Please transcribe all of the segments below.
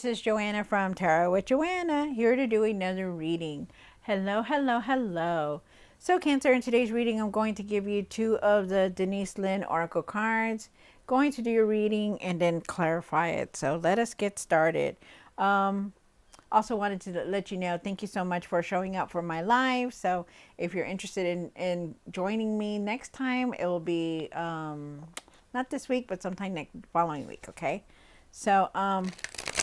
is Joanna from Tarot with Joanna, here to do another reading. Hello, hello, hello. So, Cancer, in today's reading, I'm going to give you two of the Denise Linn Oracle cards. Going to do your reading and then clarify it. So, let us get started. Also wanted to let you know, thank you so much for showing up for my live. So, if you're interested in joining me next time, it will be not this week, but sometime next following week, okay? So,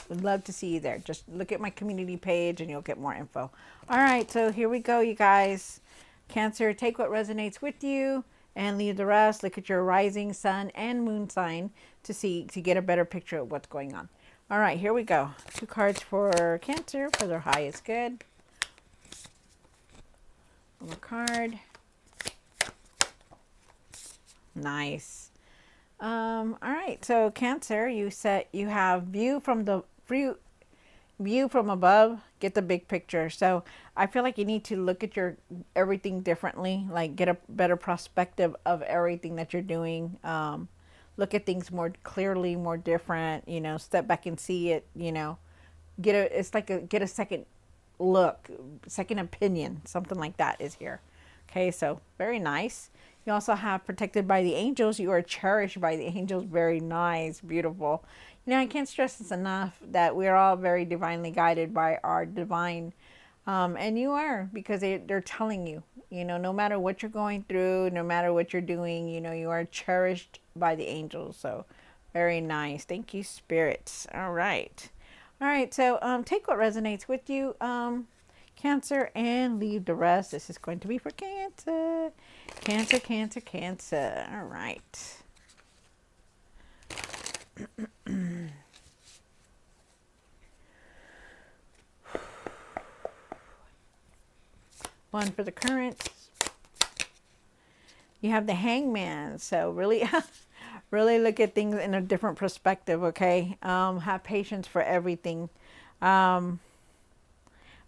would love to see you there. Just look at my community page and you'll get more info. All right, so here we go, you guys. Cancer, take what resonates with you and leave the rest. Look at your rising sun and moon sign to get a better picture of what's going on. All right, here we go. Two cards for Cancer for their highest good. One more card. Nice. All right, so Cancer, you have view from above, get the big picture. So I feel like you need to look at your everything differently, like get a better perspective of everything that you're doing. Look at things more clearly, more different, step back and see it, get a second look, second opinion, something like that is here. Okay, so very nice. You also have protected by the angels. You are cherished by the angels. Very nice, beautiful. I can't stress this enough that we're all very divinely guided by our divine, and you are, because they're telling you, no matter what you're going through, no matter what you're doing, you are cherished by the angels. So very nice. Thank you, spirits. All right. All right, so take what resonates with you, Cancer, and leave the rest. This is going to be for Cancer. Cancer, Cancer, Cancer. All right. One for the currents. You have the Hangman. So really, really look at things in a different perspective, okay? Have patience for everything. I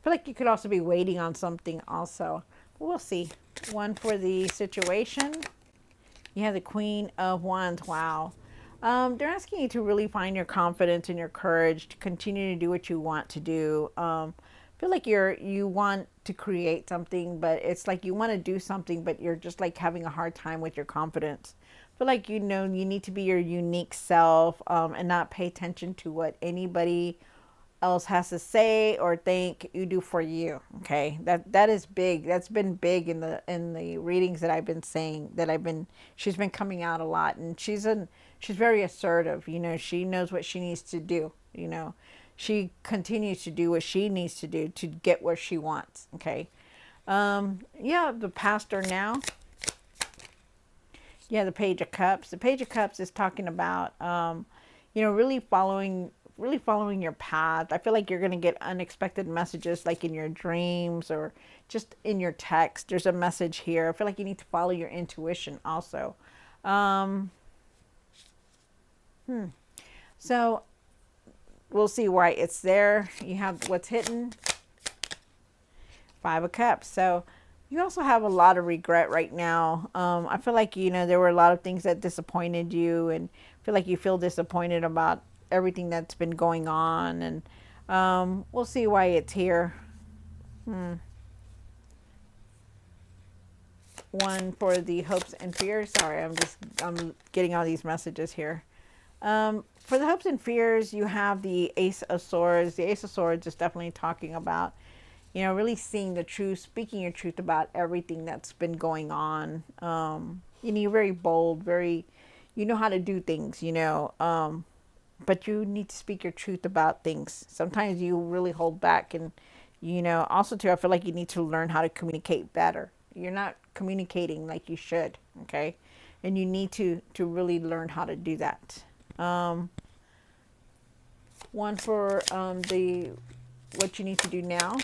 feel like you could also be waiting on something also. We'll see. One for the situation. You have the Queen of Wands. Wow. They're asking you to really find your confidence and your courage to continue to do what you want to do. I feel like you want to create something, but it's like you want to do something, but you're just like having a hard time with your confidence. I feel like you need to be your unique self, and not pay attention to what anybody else has to say or think. You do for you. Okay, that is big. That's been big in the readings that I've been saying, she's been coming out a lot, and she's very assertive. She knows what she needs to do. She continues to do what she needs to do to get where she wants. Okay. Yeah, the pastor now. Yeah, the Page of Cups. The Page of Cups is talking about, really following your path. I feel like you're going to get unexpected messages, like in your dreams or just in your text. There's a message here. I feel like you need to follow your intuition also. So we'll see why it's there. You have what's hidden. Five of Cups. So you also have a lot of regret right now. I feel like, there were a lot of things that disappointed you, and I feel like you feel disappointed about everything that's been going on. And we'll see why it's here. One for the hopes and fears. Sorry, I'm getting all these messages here. For the hopes and fears, you have the Ace of Swords. The Ace of Swords is definitely talking about, really seeing the truth, speaking your truth about everything that's been going on. You're very bold, you know how to do things, but you need to speak your truth about things. Sometimes you really hold back, and, also too, I feel like you need to learn how to communicate better. You're not communicating like you should, okay? And you need to really learn how to do that. One for what you need to do now.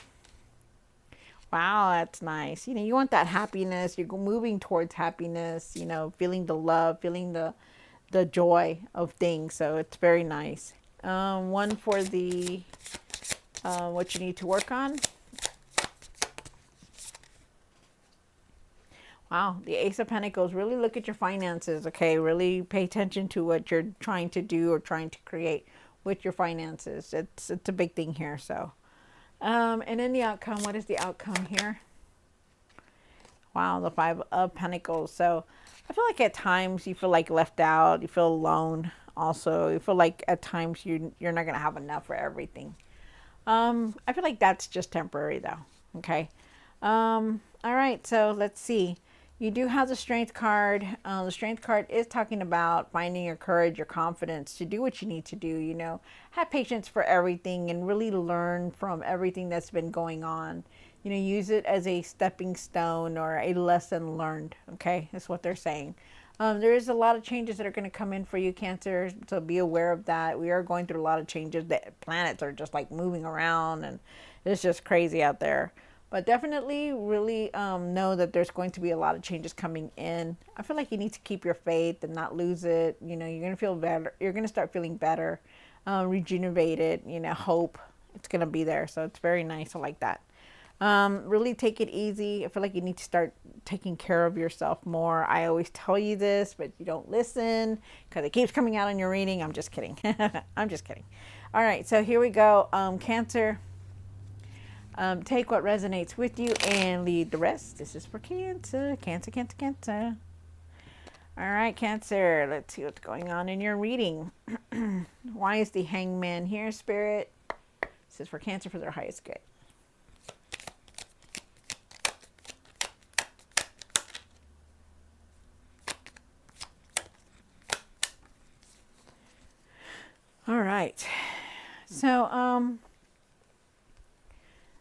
Wow, that's nice. You want that happiness. You're moving towards happiness, feeling the love, feeling the joy of things. So it's very nice. One for the what you need to work on. Wow, the Ace of Pentacles. Really look at your finances, okay? Really pay attention to what you're trying to do or trying to create. with your finances. It's a big thing here. So, and then the outcome. What is the outcome here? Wow, the Five of Pentacles. So I feel like at times you feel like left out. You feel alone. Also, you feel like at times you're not gonna have enough for everything. I feel like that's just temporary though. Okay. All right. So let's see. You do have the Strength card. The Strength card is talking about finding your courage, your confidence to do what you need to do. You know, have patience for everything and really learn from everything that's been going on. You know, use it as a stepping stone or a lesson learned. Okay, that's what they're saying. There is a lot of changes that are going to come in for you, Cancer, so be aware of that. We are going through a lot of changes. The planets are just like moving around, and it's just crazy out there. But definitely really know that there's going to be a lot of changes coming in. I feel like you need to keep your faith and not lose it. You know, you're going to feel better. You're going to start feeling better, rejuvenated, you know, hope. It's going to be there. So it's very nice. I like that. Really take it easy. I feel like you need to start taking care of yourself more. I always tell you this, but you don't listen because it keeps coming out in your reading. I'm just kidding. I'm just kidding. All right, so here we go. Cancer, take what resonates with you and leave the rest. This is for Cancer. Cancer, Cancer, Cancer. All right, Cancer, let's see what's going on in your reading. Why is the Hangman here, Spirit? This is for Cancer for their highest good. All right. So,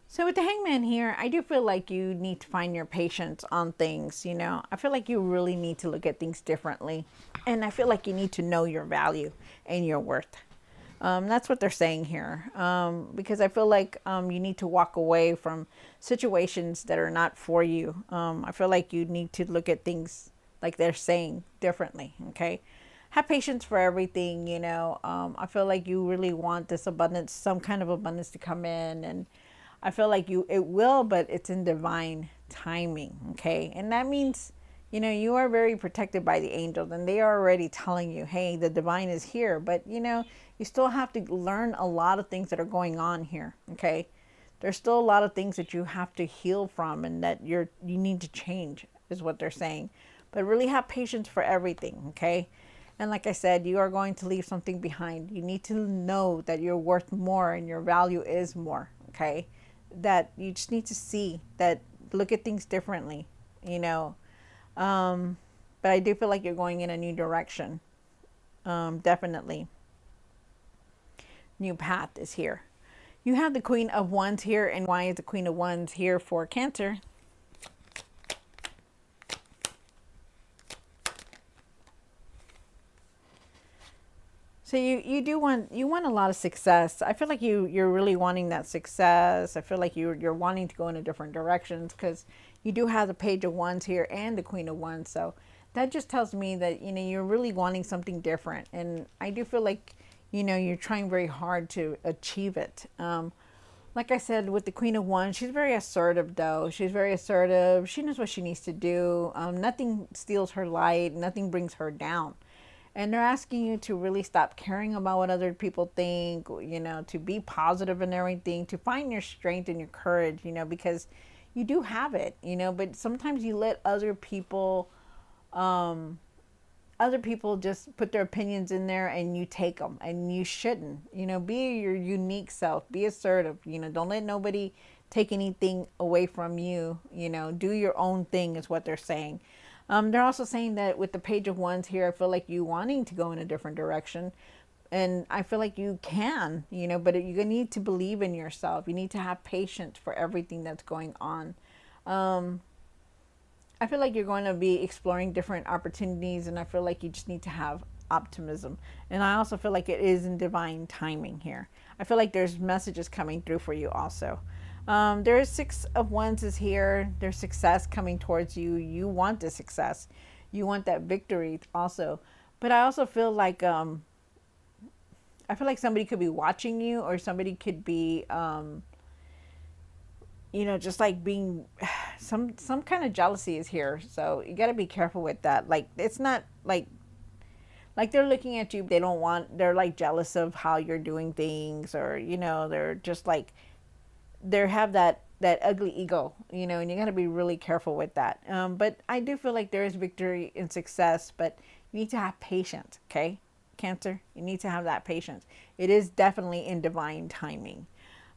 so with the Hangman here, I do feel like you need to find your patience on things, you know. I feel like you really need to look at things differently. And I feel like you need to know your value and your worth. That's what they're saying here. Because I feel like you need to walk away from situations that are not for you. I feel like you need to look at things like they're saying differently, okay? Have patience for everything, you know. I feel like you really want this abundance, some kind of abundance to come in, and I feel like it will, but it's in divine timing, okay? And that means, you know, you are very protected by the angels, and they are already telling you, hey, the divine is here, but you know, you still have to learn a lot of things that are going on here, okay? There's still a lot of things that you have to heal from and that you need to change, is what they're saying. But really have patience for everything, okay? And like I said, you are going to leave something behind. You need to know that you're worth more and your value is more, okay? That you just need to see that, look at things differently, you know. But I do feel like you're going in a new direction. Definitely. New path is here. You have the Queen of Wands here. And why is the Queen of Wands here for Cancer? So you want a lot of success. I feel like you're really wanting that success. I feel like you're wanting to go in a different directions because you do have the Page of Wands here and the Queen of Wands. So that just tells me that, you know, you're really wanting something different. And I do feel like, you know, you're trying very hard to achieve it. Like I said, with the Queen of Wands, she's very assertive though. She's very assertive. She knows what she needs to do. Nothing steals her light. Nothing brings her down. And they're asking you to really stop caring about what other people think, you know, to be positive and everything, to find your strength and your courage, you know, because you do have it, you know, but sometimes you let other people just put their opinions in there and you take them, and you shouldn't, you know. Be your unique self, be assertive, you know, don't let nobody take anything away from you, you know, do your own thing is what they're saying. They're also saying that with the Page of Wands here, I feel like you wanting to go in a different direction, and I feel like you can, you know, but you need to believe in yourself. You need to have patience for everything that's going on. I feel like you're going to be exploring different opportunities, and I feel like you just need to have optimism. And I also feel like it is in divine timing here. I feel like there's messages coming through for you also. There is Six of Wands is here. There's success coming towards you. You want the success. You want that victory also. But I also feel like somebody could be watching you, or somebody could be you know, just like being some kind of jealousy is here. So you got to be careful with that. Like, it's not like Like they're looking at you, they don't want, they're like jealous of how you're doing things, or they're just like, they have that ugly ego, and you got to be really careful with that. But I do feel like there is victory and success, but you need to have patience, okay? Cancer, you need to have that patience. It is definitely in divine timing.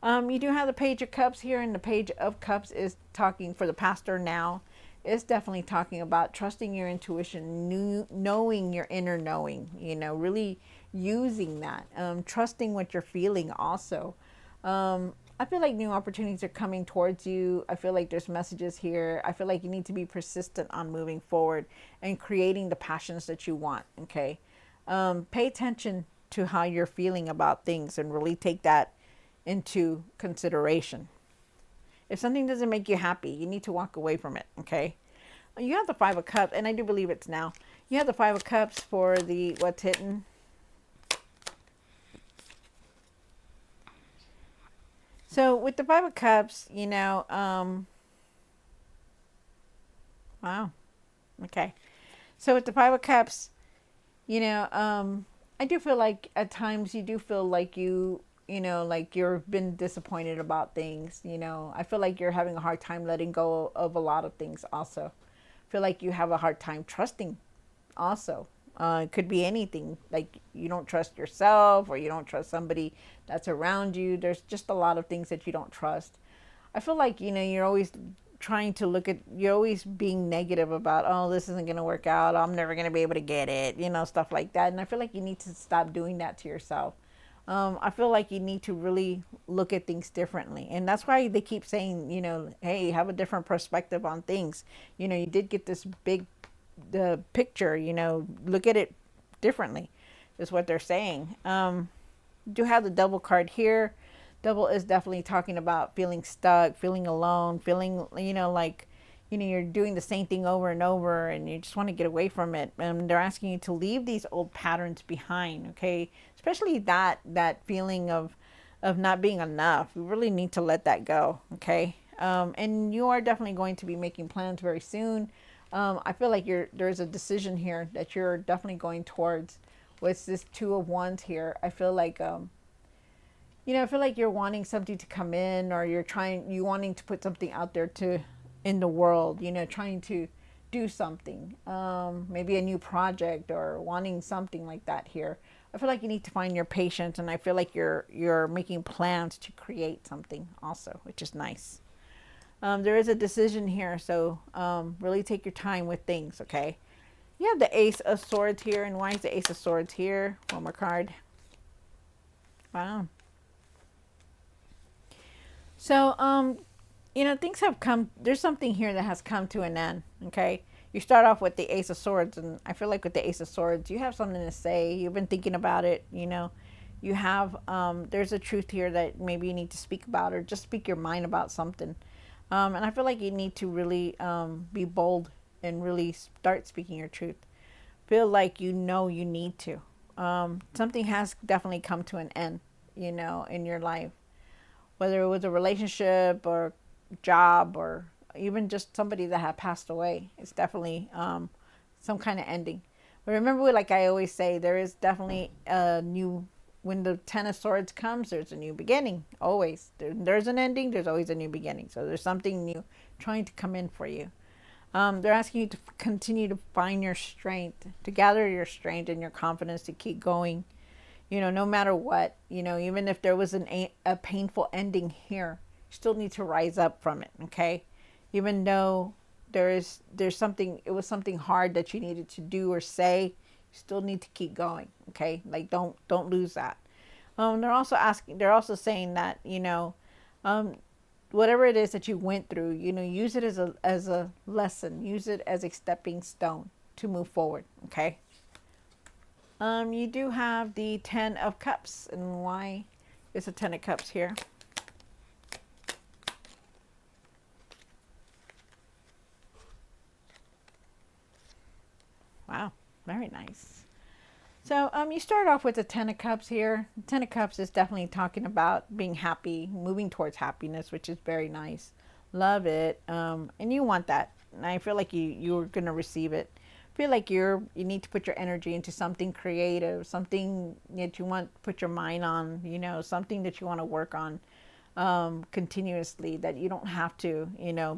You do have the Page of Cups here, and the Page of Cups is talking for the pastor now. It's definitely talking about trusting your intuition, knowing your inner knowing, really using that, trusting what you're feeling also. I feel like new opportunities are coming towards you. I feel like there's messages here. I feel like you need to be persistent on moving forward and creating the passions that you want, okay? Pay attention to how you're feeling about things and really take that into consideration. If something doesn't make you happy, you need to walk away from it, okay? You have the Five of Cups, and I do believe it's now. You have the Five of Cups for the what's hidden. So with the Five of Cups, wow, okay. So with the Five of Cups, I do feel like at times you do feel like like you've been disappointed about things. I feel like you're having a hard time letting go of a lot of things also. I feel like you have a hard time trusting also. It could be anything, like you don't trust yourself, or you don't trust somebody that's around you. There's just a lot of things that you don't trust. I feel like, you're always trying to you're always being negative about, oh, this isn't going to work out. I'm never going to be able to get it, stuff like that. And I feel like you need to stop doing that to yourself. I feel like you need to really look at things differently. And that's why they keep saying, hey, have a different perspective on things. You did get this big the picture, look at it differently, is what they're saying. Do have the double card here. Double is definitely talking about feeling stuck, feeling alone, feeling, like, you're doing the same thing over and over and you just want to get away from it. And they're asking you to leave these old patterns behind, okay? Especially that feeling of not being enough. You really need to let that go, okay? And you are definitely going to be making plans very soon. I feel like there's a decision here that you're definitely going towards. With this Two of Wands here, I feel like I feel like you're wanting something to come in, or you wanting to put something out there in the world, trying to do something, maybe a new project or wanting something like that here. I feel like you need to find your patience, and I feel like you're making plans to create something also, which is nice. There is a decision here, so really take your time with things, okay? You have the Ace of Swords here, and why is the Ace of Swords here? One more card. Wow. So, things have come, there's something here that has come to an end, okay? You start off with the Ace of Swords, and I feel like with the Ace of Swords, you have something to say. You've been thinking about it, You have, there's a truth here that maybe you need to speak about, or just speak your mind about something. And I feel like you need to really be bold and really start speaking your truth. Feel like you need to. Something has definitely come to an end, in your life. Whether it was a relationship or job, or even just somebody that had passed away. It's definitely some kind of ending. But remember, like I always say, there is definitely a new, when the Ten of Swords comes, there's a new beginning. Always. There's an ending, there's always a new beginning. So there's something new trying to come in for you. They're asking you to continue to find your strength, to gather your strength and your confidence to keep going. No matter what, even if there was a painful ending here, you still need to rise up from it, okay? Even though there's something, it was something hard that you needed to do or say, you still need to keep going, okay? Like, don't lose that. They're also saying that, whatever it is that you went through, use it as a lesson, use it as a stepping stone to move forward, okay? You do have the Ten of Cups, and why is the Ten of Cups here? Wow, very nice. So you start off with the Ten of Cups here. The Ten of Cups is definitely talking about being happy, moving towards happiness, which is very nice. Love it. And you want that. And I feel like you're going to receive it. feel like you need to put your energy into something creative, something that you want to put your mind on, something that you want to work on continuously, that you don't have to,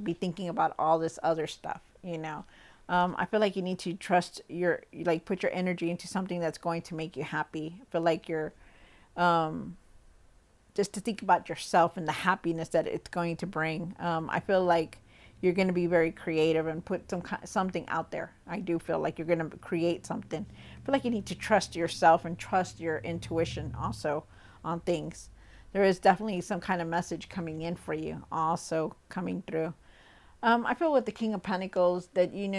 be thinking about all this other stuff. I feel like you need to trust like put your energy into something that's going to make you happy. I feel like you're just to think about yourself and the happiness that it's going to bring. I feel like you're going to be very creative and put something out there. I do feel like you're going to create something. I feel like you need to trust yourself and trust your intuition also on things. There is definitely some kind of message coming in for you, also coming through. I feel with the King of Pentacles that you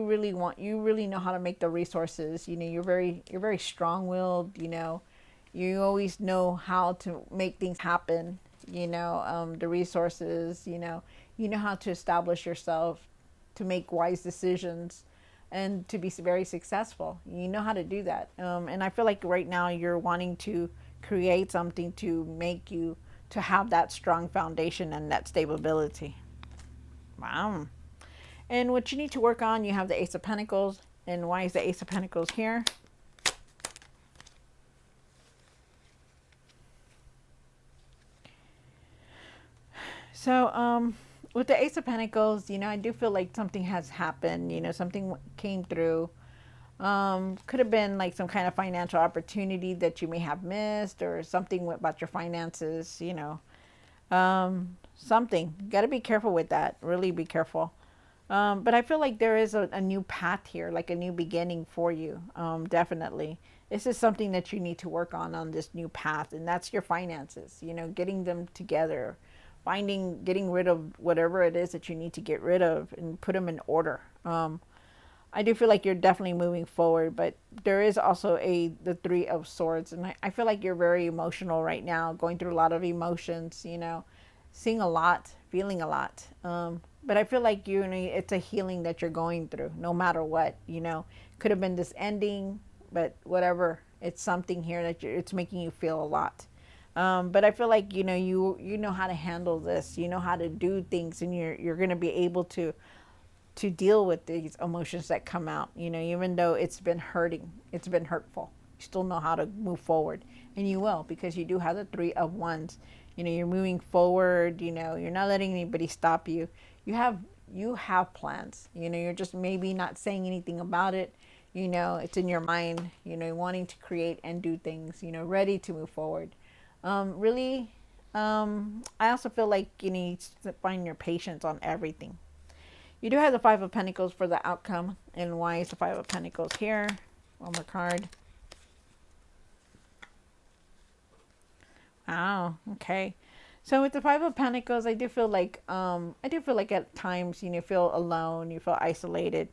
really know how to make the resources. You're very strong willed. You always know how to make things happen. The resources. You know how to establish yourself, to make wise decisions, and to be very successful. You know how to do that. And I feel like right now you're wanting to create something to make you to have that strong foundation and that stability. Wow. And what you need to work on, you have the Ace of Pentacles. And why is the Ace of Pentacles here? So, with the Ace of Pentacles, I do feel like something has happened. Something came through. Could have been like some kind of financial opportunity that you may have missed, or something about your finances. Something. You got to be careful with that. Really be careful. But I feel like there is a new path here, like a new beginning for you. Definitely. This is something that you need to work on this new path, and that's your finances. Getting them together, getting rid of whatever it is that you need to get rid of, and put them in order. I do feel like you're definitely moving forward, but there is also the Three of Swords, and I feel like you're very emotional right now, going through a lot of emotions. Seeing a lot, feeling a lot. But I feel like it's a healing that you're going through, no matter what. Could have been this ending, but whatever. It's something here that it's making you feel a lot. But I feel like you know how to handle this. You know how to do things, and you're going to be able to deal with these emotions that come out. Even though it's been hurting, it's been hurtful, you still know how to move forward, and you will, because you do have the Three of Wands. You're moving forward. You're not letting anybody stop you. You have plans. You're just maybe not saying anything about it. It's in your mind. Wanting to create and do things. Ready to move forward. Really, I also feel like you need to find your patience on everything. You do have the Five of Pentacles for the outcome. And why is the Five of Pentacles here? One more card. Oh, okay. So with the Five of Pentacles, I do feel like at times you feel alone, you feel isolated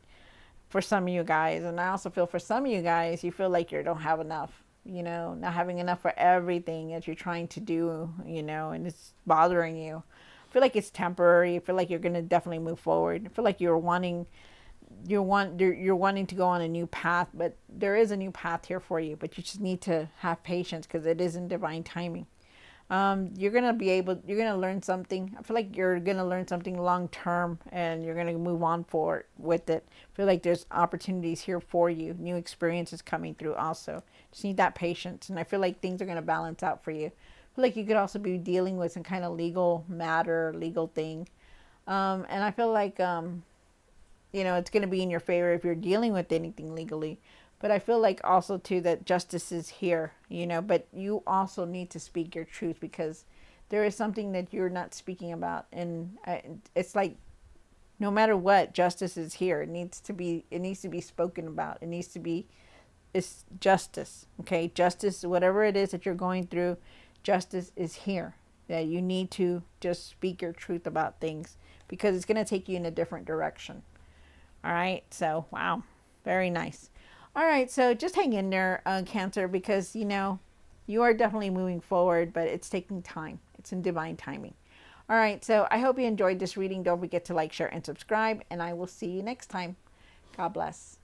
for some of you guys, and I also feel for some of you guys you feel like you don't have enough. Not having enough for everything that you're trying to do. And it's bothering you. I feel like it's temporary. I feel like you're gonna definitely move forward. I feel like you're wanting to go on a new path, but there is a new path here for you. But you just need to have patience, because it is in divine timing. You're gonna learn something. I feel like you're gonna learn something long term, and you're gonna move on forward with it. I feel like there's opportunities here for you, new experiences coming through also. Just need that patience, and I feel like things are gonna balance out for you. I feel like you could also be dealing with some kind of legal matter, legal thing. And I feel like it's going to be in your favor if you're dealing with anything legally. But I feel like also too that justice is here, but you also need to speak your truth, because there is something that you're not speaking about. And it's like, no matter what, justice is here. It needs to be spoken about. It's justice. Okay. Justice, whatever it is that you're going through, justice is here. That you need to just speak your truth about things, because it's going to take you in a different direction. All right. So, wow. Very nice. All right. So just hang in there, Cancer, because, you are definitely moving forward, but it's taking time. It's in divine timing. All right. So I hope you enjoyed this reading. Don't forget to like, share, and subscribe, and I will see you next time. God bless.